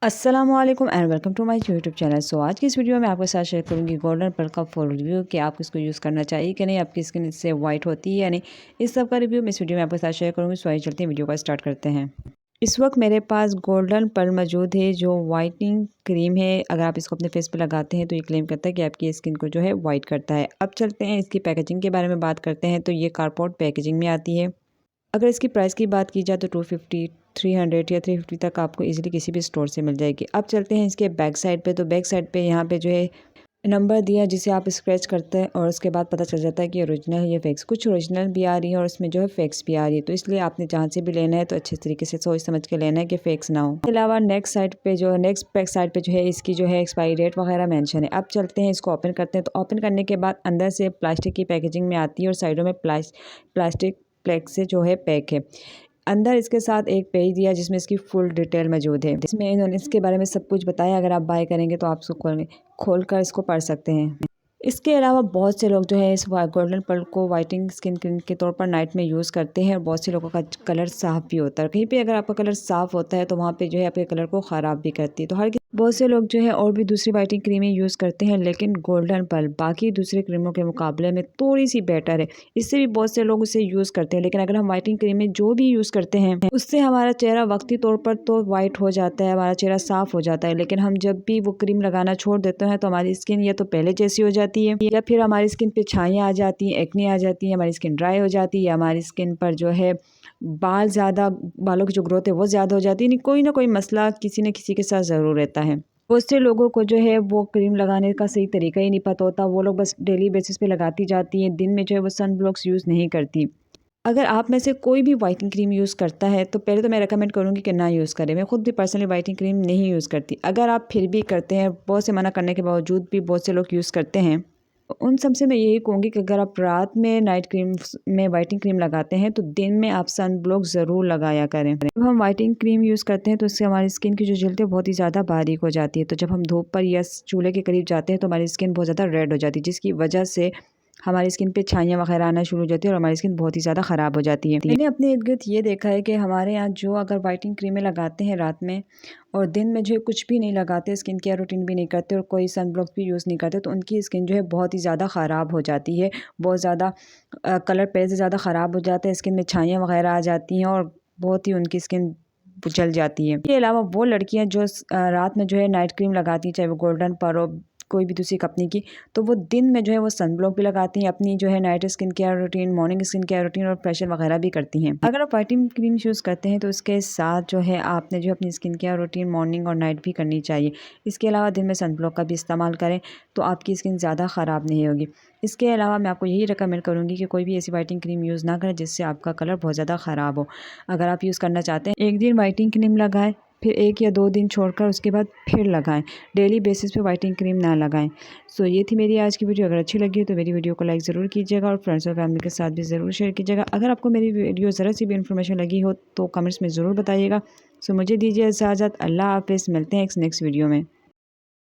अस्सलामुअलैकुम and welcome to my YouTube channel. आज की इस वीडियो में आपके साथ शेयर करूंगी गोल्डन पर्ल का फुल रिव्यू कि आप इसको यूज़ करना चाहिए कि नहीं, आपकी स्किन इससे वाइट होती है या नहीं, इस सब का रिव्यू मैं इस वीडियो में आपके साथ शेयर करूंगी। आइए चलते हैं, वीडियो का स्टार्ट करते हैं। इस वक्त मेरे पास गोल्डन पर्ल मौजूद है जो वाइटनिंग क्रीम है। अगर आप इसको अपने फेस पे लगाते हैं तो ये क्लेम करता है कि आपकी स्किन को जो है वाइट करता है। अब चलते हैं इसकी पैकेजिंग के बारे में बात करते हैं। तो ये कार्डबोर्ड पैकेजिंग में आती है। अगर इसकी प्राइस की बात की जाए तो 250, 300 या 350 तक आपको इजीली किसी भी स्टोर से मिल जाएगी। अब चलते हैं इसके बैक साइड पे। तो बैक साइड पे यहाँ पे जो है नंबर दिया जिसे आप स्क्रैच करते हैं और उसके बाद पता चल जाता है कि ओरिजिनल है या फेक्स। कुछ ओरिजिनल भी आ रही है और उसमें जो है फेक्स भी आ रही है, तो इसलिए आपने जहाँ से भी लेना है तो अच्छे तरीके से सोच समझ के लेना है कि फेक्स ना हो। इसके अलावा नेक्स्ट बैक साइड पे जो है इसकी जो है एक्सपायरी डेट वगैरह मेंशन है। अब चलते हैं इसको ओपन करते हैं। तो ओपन करने के बाद अंदर से प्लास्टिक की पैकेजिंग में आती है और साइडों में प्लास्टिक प्लेट से जो है पैक है। अंदर इसके साथ एक पेज दिया जिसमें इसकी फुल डिटेल मौजूद है। इसमें इन्होंने इसके बारे में सब कुछ बताया। अगर आप बाय करेंगे तो आप इसको खोल कर इसको पढ़ सकते हैं। इसके अलावा बहुत से लोग जो है इस गोल्डन पर्ल को वाइटनिंग स्किन क्रीम के तौर पर नाइट में यूज़ करते हैं और बहुत से लोगों का कलर साफ़ भी होता है। कहीं पे अगर आपका कलर साफ़ होता है तो वहाँ पे जो है आपके कलर को ख़राब भी करती है। तो बहुत से लोग जो है और भी दूसरी वाइटनिंग क्रीमें यूज़ करते हैं, लेकिन गोल्डन पर्ल बाकी दूसरे क्रीमों के मुकाबले में थोड़ी सी बेटर है। इससे भी बहुत से लोग उसे यूज़ करते हैं। लेकिन अगर हम वाइटनिंग क्रीमें जो भी यूज़ करते हैं उससे हमारा चेहरा वक्ती तौर पर तो वाइट हो जाता है, हमारा चेहरा साफ़ हो जाता है। लेकिन हम जब भी वो क्रीम लगाना छोड़ देते हैं तो हमारी स्किन या तो पहले जैसी हो जाती है या फिर हमारी स्किन पे छाइयाँ आ जाती हैं, एक्ने आ जाती है, हमारी स्किन ड्राई हो जाती है, हमारी स्किन पर जो है बालों की जो ग्रोथ है वो ज़्यादा हो जाती है। नहीं, कोई ना कोई मसला किसी न किसी के साथ ज़रूर रहता है। बहुत से लोगों को जो है वो क्रीम लगाने का सही तरीका ही नहीं पता होता। वो लोग बस डेली बेसिस पे लगाती जाती हैं, दिन में जो है वो सन ब्लॉक्स यूज़ नहीं करती। अगर आप में से कोई भी वाइटनिंग क्रीम यूज़ करता है तो पहले तो मैं रेकमेंड करूँगी कि ना यूज़ करें। मैं खुद भी पर्सनली वाइटनिंग क्रीम नहीं यूज़ करती। अगर आप फिर भी करते हैं, बहुत से मना करने के बावजूद भी बहुत से लोग यूज़ करते हैं, उन सब से मैं यही कहूँगी कि अगर आप रात में नाइट क्रीम में वाइटनिंग क्रीम लगाते हैं तो दिन में आप सन ब्लॉक ज़रूर लगाया करें। जब हम वाइटनिंग क्रीम यूज़ करते हैं तो इससे हमारी स्किन की जो जल्द है बहुत ही ज़्यादा बारीक हो जाती है। तो जब हम धूप पर या चूल्हे के करीब जाते हैं तो हमारी स्किन बहुत ज़्यादा रेड हो जाती है, जिसकी वजह से हमारी स्किन पे छाइयाँ वगैरह आना शुरू हो जाती है और हमारी स्किन बहुत ही ज़्यादा ख़राब हो जाती है। मैंने अपने इर्द गिर्द ये देखा है कि हमारे यहाँ जो अगर वाइटनिंग क्रीमें लगाते हैं रात में और दिन में जो है कुछ भी नहीं लगाते, स्किन केयर रूटीन भी नहीं करते और कोई सन ब्लॉक भी यूज़ नहीं करते, तो उनकी स्किन जो है बहुत ही ज़्यादा ख़राब हो जाती है। बहुत ज़्यादा कलर पहले से ज़्यादा ख़राब हो जाता है, स्किन में छाइयाँ वगैरह आ जाती हैं और बहुत ही उनकी स्किन जल जाती है। इसके अलावा वो लड़कियां जो रात में जो है नाइट क्रीम लगाती हैं, चाहे वो गोल्डन पर्ल हो कोई भी दूसरी कंपनी की, तो वो दिन में जो है वो सन ब्लॉक भी लगाती हैं, अपनी जो है night skin care routine, morning skin care routine और फेशियल वगैरह भी करती हैं। अगर आप वाइटनिंग क्रीम यूज़ करते हैं तो उसके साथ जो है आपने जो अपनी स्किन केयर रूटीन मॉर्निंग और नाइट भी करनी चाहिए। इसके अलावा दिन में सन ब्लॉक का भी इस्तेमाल करें तो आपकी स्किन ज़्यादा ख़राब नहीं होगी। इसके अलावा मैं आपको यही रिकमेंड करूँगी कि कोई भी ऐसी वाइटनिंग क्रीम यूज़ ना करें जिससे आपका कलर बहुत ज़्यादा ख़राब हो। अगर आप यूज़ करना चाहते हैं, एक दिन वाइटनिंग क्रीम लगाएं, फिर 1 या 2 दिन छोड़कर उसके बाद फिर लगाएं। डेली बेसिस पे वाइटनिंग क्रीम ना लगाएं। ये थी मेरी आज की वीडियो। अगर अच्छी लगी हो तो मेरी वीडियो को लाइक ज़रूर कीजिएगा और फ्रेंड्स और फैमिली के साथ भी ज़रूर शेयर कीजिएगा। अगर आपको मेरी वीडियो ज़रा सी भी इन्फॉर्मेशन लगी हो तो कमेंट्स में ज़रूर बताइएगा। मुझे दीजिए इजाज़त। अल्लाह हाफ़िज़। मिलते हैं एक नेक्स्ट वीडियो में।